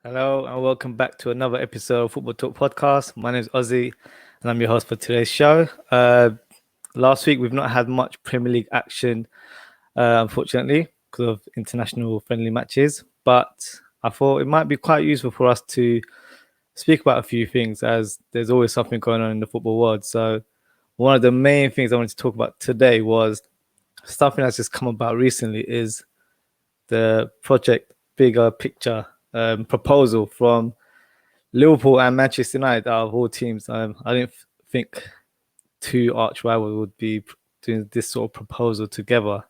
Hello and welcome back to another episode of Football Talk Podcast. My name is Ozzie and I'm your host for today's show. Last week we've not had much Premier League action, unfortunately, because of international friendly matches. But I thought it might be quite useful for us to speak about a few things, as there's always something going on in the football world. So one of the main things I wanted to talk about today was something that's just come about recently is the project bigger picture proposal from Liverpool and Manchester United, out of all teams. I didn't think two arch rivals would be doing this sort of proposal together.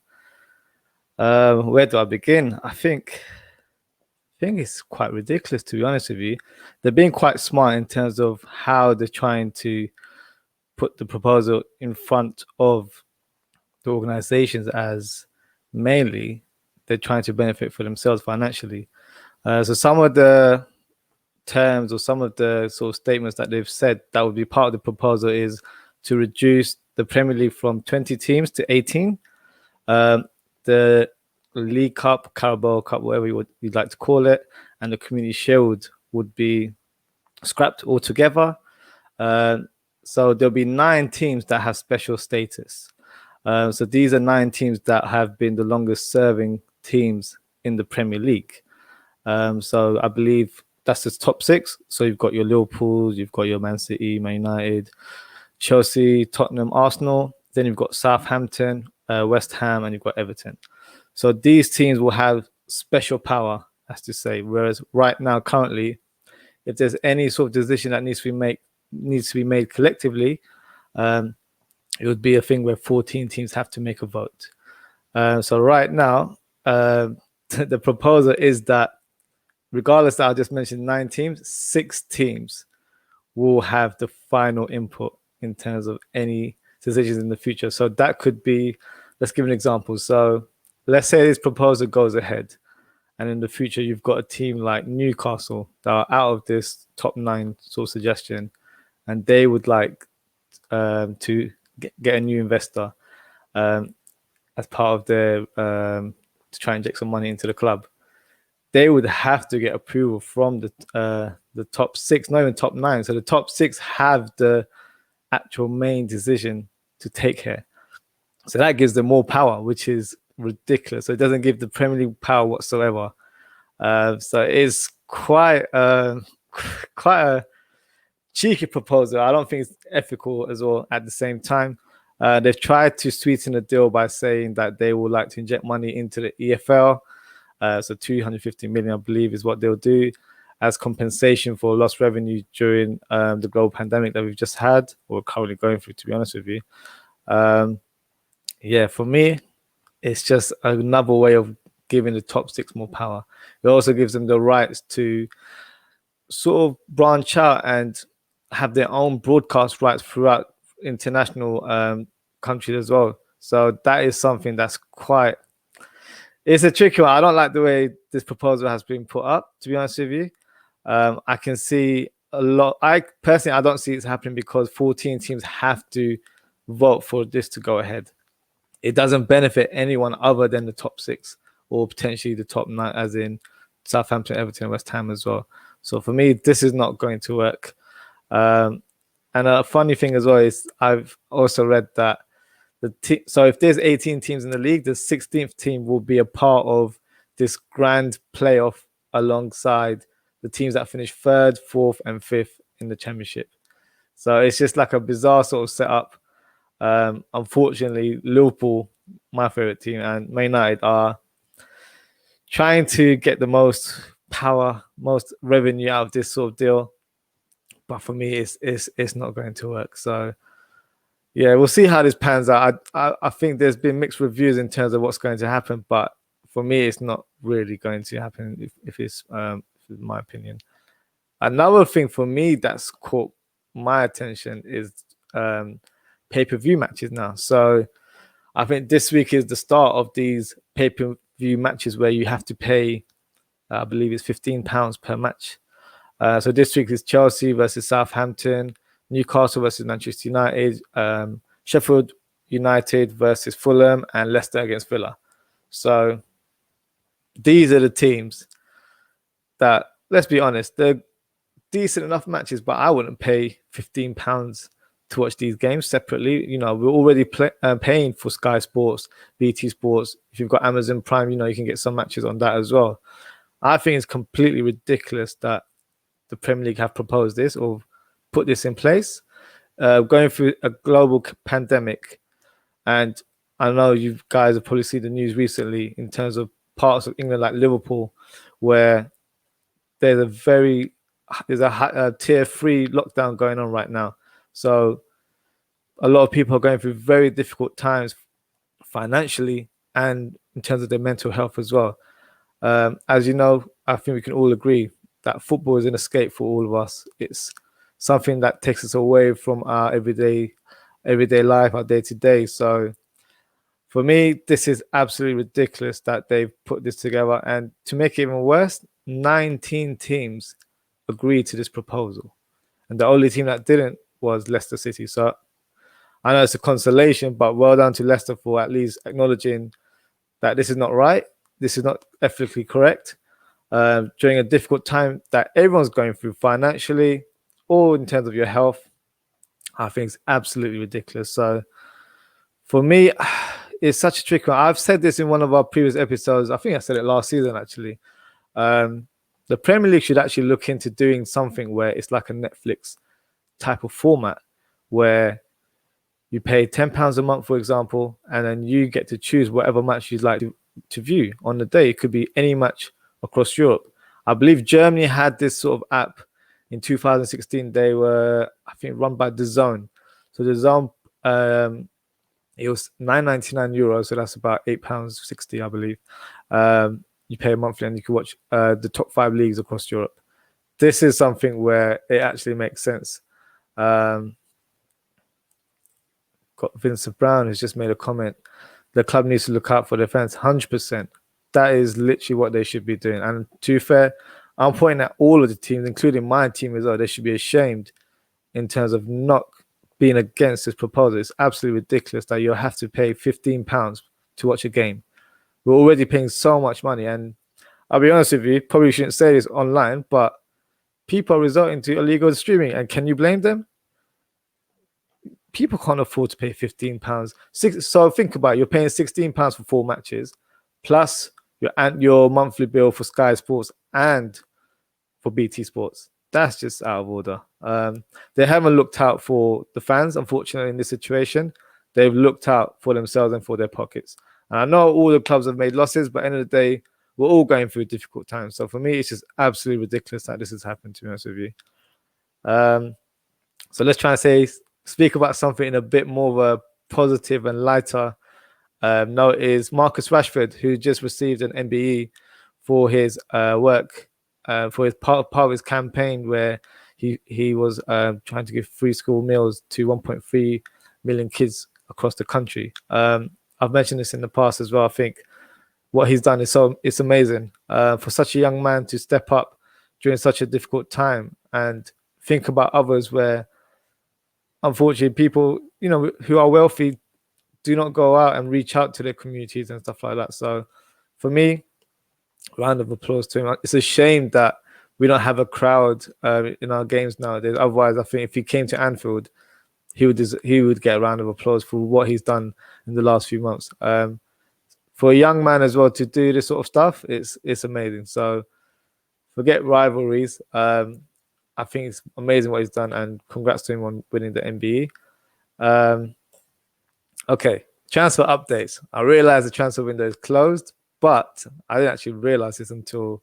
Where do I begin? I think it's quite ridiculous, to be honest with you. They're being quite smart in terms of how they're trying to put the proposal in front of the organizations, as mainly they're trying to benefit for themselves financially. So some of the terms or some of the sort of statements that they've said that would be part of the proposal is to reduce the Premier League from 20 teams to 18. The League Cup, Carabao Cup, whatever you'd like to call it, and the Community Shield would be scrapped altogether. So there'll be 9 teams that have special status. So these are 9 teams that have been the longest serving teams in the Premier League. So I believe that's the top 6. So you've got your Liverpool, you've got your Man City, Man United, Chelsea, Tottenham, Arsenal. Then you've got Southampton, West Ham, and you've got Everton. So these teams will have special power, as to say. Whereas right now, currently, if there's any sort of decision that needs to be made collectively, it would be a thing where 14 teams have to make a vote. So right now, the proposal is that regardless that I just mentioned 9 teams, 6 teams will have the final input in terms of any decisions in the future. So that could be, let's give an example. So let's say this proposal goes ahead, and in the future you've got a team like Newcastle that are out of this top 9 sort of suggestion, and they would like to get a new investor as part of their to try and inject some money into the club. They would have to get approval from the top 6, not even top 9. So the top 6 have the actual main decision to take here. So that gives them more power, which is ridiculous. So it doesn't give the Premier League power whatsoever. So it's quite a cheeky proposal. I don't think it's ethical as well at the same time. They've tried to sweeten the deal by saying that they would like to inject money into the EFL. So 250 million, I believe, is what they'll do as compensation for lost revenue during the global pandemic that we've just had, or currently going through, to be honest with you. Yeah, for me, it's just another way of giving the top 6 more power. It also gives them the rights to sort of branch out and have their own broadcast rights throughout international countries as well. So that is something that's quite... It's a tricky one. I don't like the way this proposal has been put up, to be honest with you. I can see a lot. I don't see it happening because 14 teams have to vote for this to go ahead. It doesn't benefit anyone other than the top 6 or potentially the top 9, as in Southampton, Everton, West Ham as well. So for me, this is not going to work. And a funny thing as well is I've also read that so if there's 18 teams in the league, the 16th team will be a part of this grand playoff alongside the teams that finish 3rd, 4th, and 5th in the championship. So it's just like a bizarre sort of setup. Unfortunately, Liverpool, my favorite team, and Man United are trying to get the most power, most revenue out of this sort of deal. But for me, it's not going to work. So yeah, we'll see how this pans out. I think there's been mixed reviews in terms of what's going to happen, but for me, it's not really going to happen if it's my opinion. Another thing for me that's caught my attention is pay-per-view matches now. So I think this week is the start of these pay-per-view matches where you have to pay, I believe it's £15 per match. So this week is Chelsea versus Southampton, Newcastle versus Manchester United, Sheffield United versus Fulham, and Leicester against Villa. So these are the teams that let's be honest, they're decent enough matches, but I wouldn't pay £15 to watch these games separately. We're already paying for Sky Sports, BT Sports. If you've got Amazon Prime, you can get some matches on that as well. I think it's completely ridiculous that the Premier League have proposed this or put this in place, going through a global pandemic. And I know you guys have probably seen the news recently in terms of parts of England like Liverpool, where there's a tier 3 lockdown going on right now. So a lot of people are going through very difficult times financially and in terms of their mental health as well. As you know, I think we can all agree that football is an escape for all of us. It's something that takes us away from our everyday life, our day to day. So for me, this is absolutely ridiculous that they've put this together. And to make it even worse, 19 teams agreed to this proposal. And the only team that didn't was Leicester City. So I know it's a consolation, but well done to Leicester for at least acknowledging that this is not right. This is not ethically correct. During a difficult time that everyone's going through financially or in terms of your health, I think it's absolutely ridiculous. So for me, it's such a tricky one. I've said this in one of our previous episodes. I think I said it last season, actually. The Premier League should actually look into doing something where it's like a Netflix type of format where you pay £10 a month, for example, and then you get to choose whatever match you'd like to view on the day. It could be any match across Europe. I believe Germany had this sort of app in 2016. They were, I think, run by DAZN. So DAZN, it was €9.99, so that's about £8.60, I believe. You pay monthly and you can watch the top 5 leagues across Europe. This is something where it actually makes sense. Got Vincent Brown who's just made a comment. The club needs to look out for defense. 100%. That is literally what they should be doing. And to be fair, I'm pointing at all of the teams, including my team as well. They should be ashamed in terms of not being against this proposal. It's absolutely ridiculous that you have to pay £15 to watch a game. We're already paying so much money. And I'll be honest with you, probably shouldn't say this online, but people are resorting to illegal streaming. And can you blame them? People can't afford to pay £15. So think about it. You're paying £16 for 4 matches, plus your monthly bill for Sky Sports and for BT Sports. That's just out of order. They haven't looked out for the fans, unfortunately, in this situation. They've looked out for themselves and for their pockets. And I know all the clubs have made losses, but at the end of the day, we're all going through a difficult time. So for me, it's just absolutely ridiculous that this has happened, to be honest with you. So let's try and speak about something in a bit more of a positive and lighter note. Is Marcus Rashford, who just received an MBE for his work, for his part of his campaign where he was trying to give free school meals to 1.3 million kids across the country. I've mentioned this in the past as well. I think what he's done it's amazing for such a young man to step up during such a difficult time and think about others where, unfortunately, people, who are wealthy do not go out and reach out to their communities and stuff like that. So for me, round of applause to him. It's a shame that we don't have a crowd in our games nowadays. Otherwise, I think if he came to Anfield, he would get a round of applause for what he's done in the last few months. For a young man as well to do this sort of stuff, it's amazing. So forget rivalries. I think it's amazing what he's done, and congrats to him on winning the MBE. Okay, transfer updates. I realized the transfer window is closed, but I didn't actually realize this until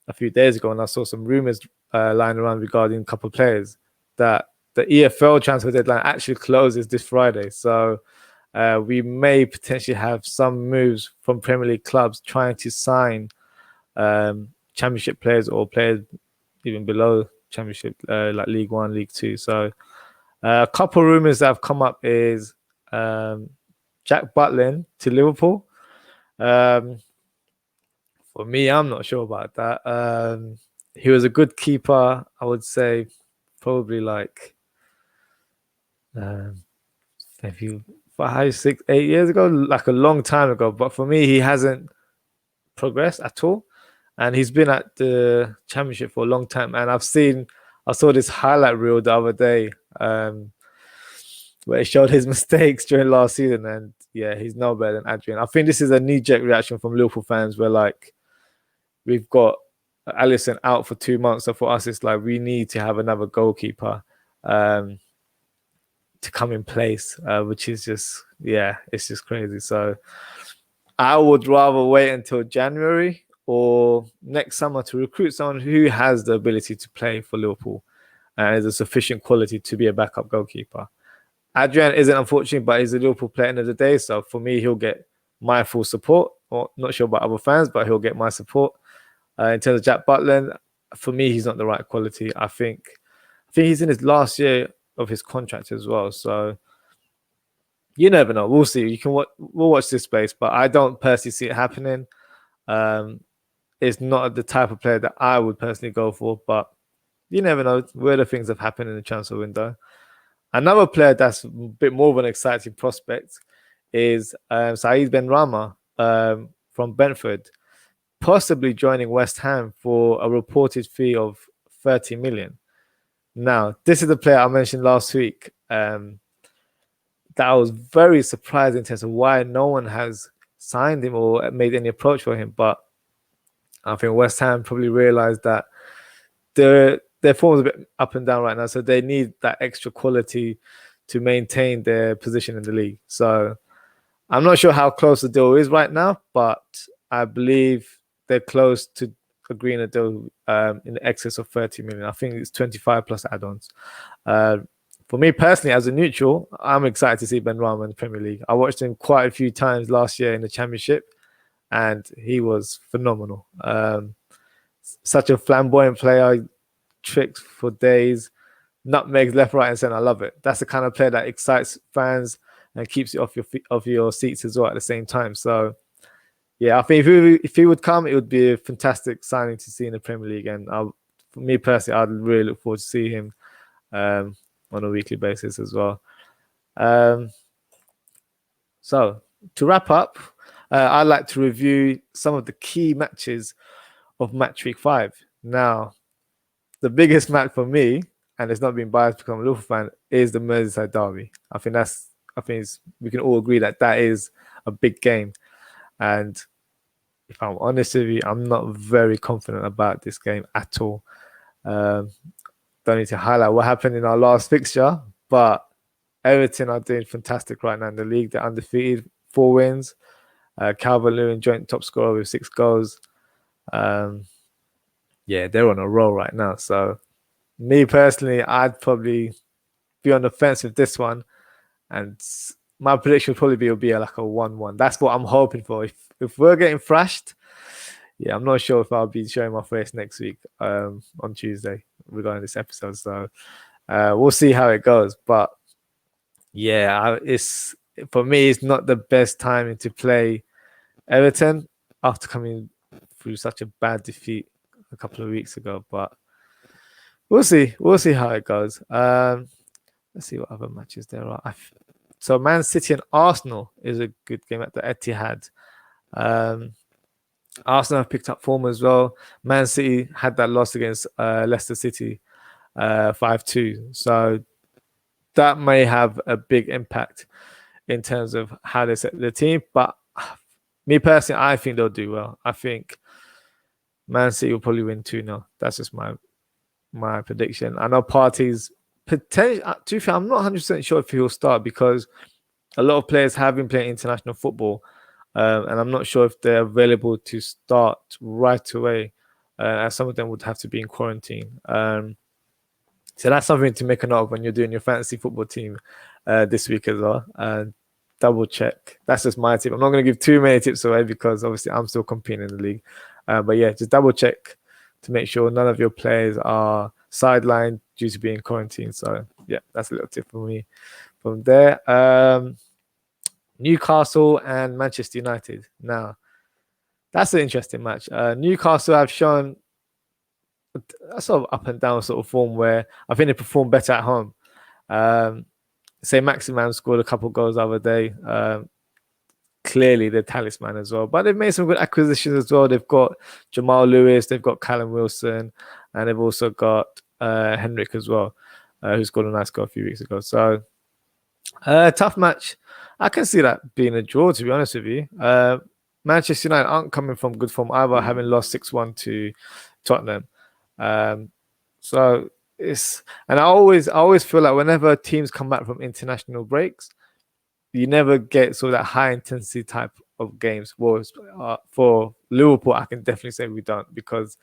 a few days ago, and I saw some rumors lying around regarding a couple of players that the EFL transfer deadline actually closes this Friday. So we may potentially have some moves from Premier League clubs trying to sign Championship players or players even below Championship, like League One, League Two. So a couple of rumors that have come up is Jack Butland to Liverpool. For me, I'm not sure about that. He was a good keeper, I would say, probably like maybe 5, 6, 8 years ago, like a long time ago. But for me, he hasn't progressed at all. and he's been at the Championship for a long time. And I saw this highlight reel the other day where it showed his mistakes during last season, and yeah, he's no better than Adrian. I think this is a knee-jerk reaction from Liverpool fans where like we've got Alisson out for 2 months, so for us it's like we need to have another goalkeeper to come in place, which is just, yeah, it's just crazy. So I would rather wait until January or next summer to recruit someone who has the ability to play for Liverpool and is a sufficient quality to be a backup goalkeeper. Adrian isn't, unfortunate, but he's a Liverpool player at the end of the day. So for me, he'll get my full support. Or not sure about other fans, but he'll get my support. In terms of Jack Butland, for me, he's not the right quality. I think he's in his last year of his contract as well. So you never know. We'll see. We'll watch this space, but I don't personally see it happening. It's not the type of player that I would personally go for, but you never know. Weirder things have happened in the transfer window. Another player that's a bit more of an exciting prospect is Saeed Benrahma from Brentford, possibly joining West Ham for a reported fee of 30 million. Now, this is the player I mentioned last week that I was very surprised in terms of why no one has signed him or made any approach for him. But I think West Ham probably realized that their form is a bit up and down right now, so they need that extra quality to maintain their position in the league. So I'm not sure how close the deal is right now, but I believe they're close to agreeing a deal in the excess of 30 million. I think it's 25 plus add-ons. For me personally, as a neutral, I'm excited to see Benrahma in the Premier League. I watched him quite a few times last year in the Championship, and he was phenomenal. Such a flamboyant player, tricks for days, nutmegs left, right, and centre. I love it. That's the kind of player that excites fans and keeps you off your seats as well at the same time. So, yeah, I think if he would come, it would be a fantastic signing to see in the Premier League. And for me personally, I'd really look forward to see him on a weekly basis as well. So, to wrap up, I'd like to review some of the key matches of Match Week 5. Now, the biggest match for me, and it's not being biased because I'm a Liverpool fan, is the Merseyside derby. I think we can all agree that is a big game. And if I'm honest with you, I'm not very confident about this game at all. Don't need to highlight what happened in our last fixture, but Everton are doing fantastic right now in the league. They're undefeated, 4 wins. Calvert-Lewin joint top scorer with 6 goals. Yeah, they're on a roll right now. So me personally, I'd probably be on the fence with this one. And my prediction would probably be like a 1-1. That's what I'm hoping for. If we're getting thrashed, yeah, I'm not sure if I'll be showing my face next week on Tuesday regarding this episode. So we'll see how it goes. But yeah, for me, it's not the best timing to play Everton after coming through such a bad defeat a couple of weeks ago, but we'll see how it goes. Let's see what other matches there are. So Man City and Arsenal is a good game at the Etihad. Arsenal have picked up form as well. Man City had that loss against Leicester City 5-2, so that may have a big impact in terms of how they set the team. But me personally, I think they'll do well. I think Man City will probably win 2-0. That's just my prediction. I know Partey's potential. To be fair, I'm not 100% sure if he'll start because a lot of players have been playing international football, and I'm not sure if they're available to start right away, as some of them would have to be in quarantine. So that's something to make a note of when you're doing your fantasy football team this week as well. Double check. That's just my tip. I'm not going to give too many tips away because obviously I'm still competing in the league. But yeah, just double check to make sure none of your players are sidelined due to being quarantined. So yeah, that's a little tip for me from there. Newcastle and Manchester United. Now, that's an interesting match. Newcastle have shown a sort of up and down sort of form where I think they perform better at home. Say Maximan scored a couple of goals the other day. clearly the talisman as well. But they've made some good acquisitions as well. They've got Jamal Lewis, they've got Callum Wilson, and they've also got Henrik as well, who scored a nice goal a few weeks ago. So tough match. I can see that being a draw, to be honest with you. Manchester United aren't coming from good form either, having lost 6-1 to Tottenham. So it's, and I always feel like whenever teams come back from international breaks, you never get sort of that high intensity type of games. Well, for Liverpool, I can definitely say we don't, because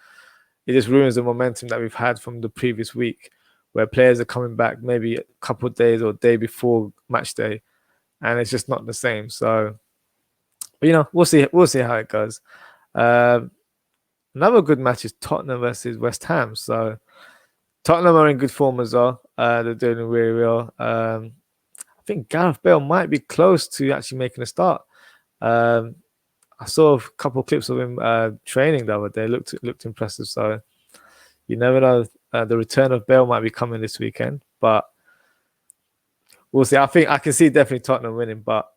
it just ruins the momentum that we've had from the previous week, where players are coming back maybe a couple of days or day before match day, and it's just not the same. So, but, you know, we'll see how it goes. Another good match is Tottenham versus West Ham. So Tottenham are in good form as well. They're doing really well. I think Gareth Bale might be close to actually making a start. I saw a couple of clips of him training the other day. Looked impressive. So you never know. The return of Bale might be coming this weekend, but we'll see. I think I can see definitely Tottenham winning, but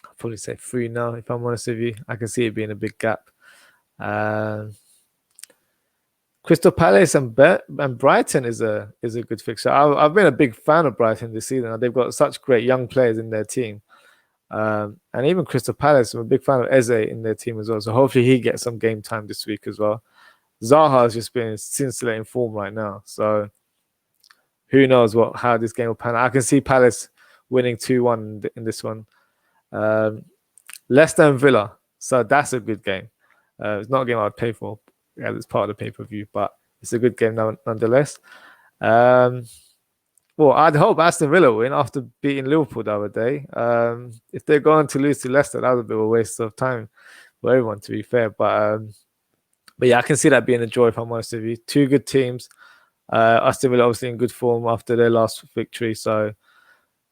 I'll probably say 3-0 if I'm honest with you. I can see it being a big gap. Crystal Palace and Brighton is a good fixture. I've been a big fan of Brighton this season. They've got such great young players in their team. And even Crystal Palace, I'm a big fan of Eze in their team as well. So hopefully he gets some game time this week as well. Zaha has just been scintillating form right now. So who knows how this game will pan out. I can see Palace winning 2-1 in this one. Leicester and Villa. So that's a good game. It's not a game I would pay for as it's part of the pay-per-view, but it's a good game nonetheless. Well, I'd hope Aston Villa win after beating Liverpool the other day. If they're going to lose to Leicester, that was a bit of a waste of time for everyone, to be fair. But yeah, I can see that being a joy if I'm honest with you. Two good teams. Aston Villa obviously in good form after their last victory. So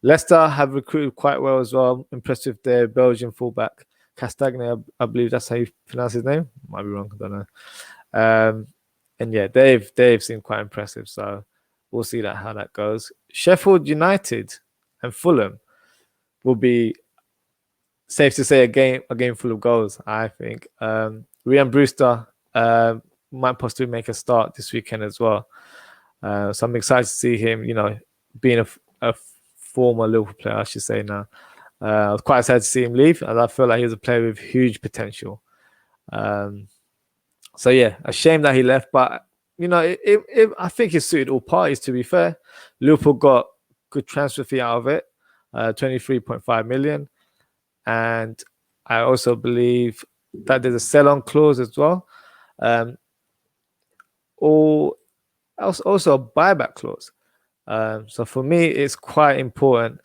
Leicester have recruited quite well as well. Impressed with their Belgian fullback Castagne, I believe that's how you pronounce his name. Might be wrong, I don't know. And yeah, they've seemed quite impressive. So we'll see how that goes. Sheffield United and Fulham will be, safe to say, a game full of goals, I think. Ryan Brewster might possibly make a start this weekend as well. So I'm excited to see him, being a former Liverpool player, I should say now. I was quite sad to see him leave, and I feel like he's a player with huge potential. So yeah, a shame that he left, but I think it suited all parties, to be fair. Liverpool got good transfer fee out of it, 23.5 million. And I also believe that there's a sell-on clause as well. Or also a buyback clause. So for me, it's quite important.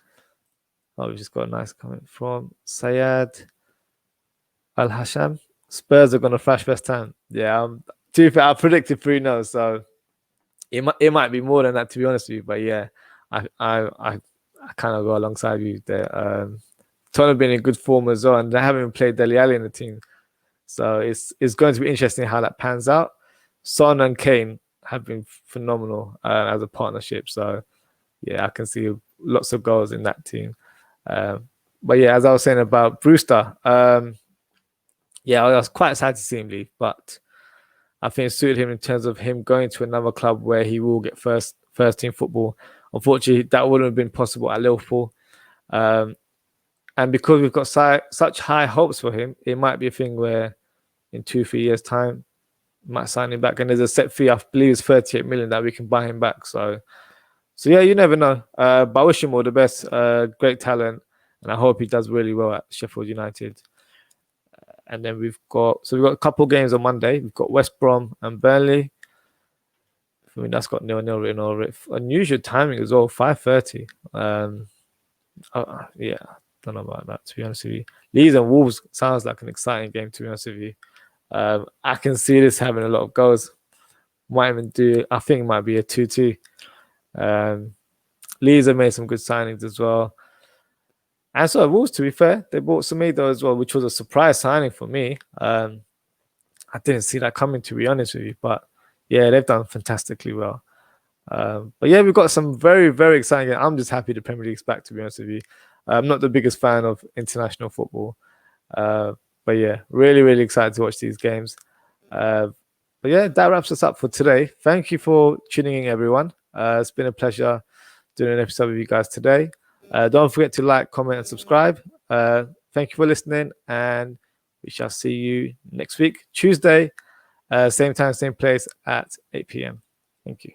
Oh, we just got a nice comment from Sayed Al-Hasham. Spurs are going to thrash West Ham. Yeah, to be fair, I predicted 3-0, so it might be more than that, to be honest with you. But yeah, I kind of go alongside you there. Tottenham have been in good form as well, and they haven't even played Dele Alli in the team. So it's going to be interesting how that pans out. Son and Kane have been phenomenal as a partnership. So yeah, I can see lots of goals in that team. But yeah, as I was saying about Brewster, yeah, I was quite sad to see him leave, but I think it suited him in terms of him going to another club where he will get first team football. Unfortunately, that wouldn't have been possible at Liverpool. And because we've got such high hopes for him, it might be a thing where in 2-3 years' time, we might sign him back. And there's a set fee, I believe it's 38 million that we can buy him back. So yeah, you never know. But I wish him all the best. Great talent. And I hope he does really well at Sheffield United. And then we've got a couple games on Monday. We've got West Brom and Burnley. I mean, that's got 0-0 written over it. Unusual timing as well, 5:30. Yeah, don't know about that, to be honest with you. Leeds and Wolves sounds like an exciting game, to be honest with you. I can see this having a lot of goals. I think it might be a 2-2. Leeds have made some good signings as well. And so Wolves, to be fair, they bought Semedo as well, which was a surprise signing for me. I didn't see that coming, to be honest with you. But yeah, they've done fantastically well. But yeah, we've got some very, very exciting games. I'm just happy the Premier League's back, to be honest with you. I'm not the biggest fan of international football. But yeah, really, really excited to watch these games. But yeah, that wraps us up for today. Thank you for tuning in, everyone. It's been a pleasure doing an episode with you guys today. Don't forget to like, comment, and subscribe. Thank you for listening, and we shall see you next week, Tuesday, same time, same place at 8 p.m. Thank you.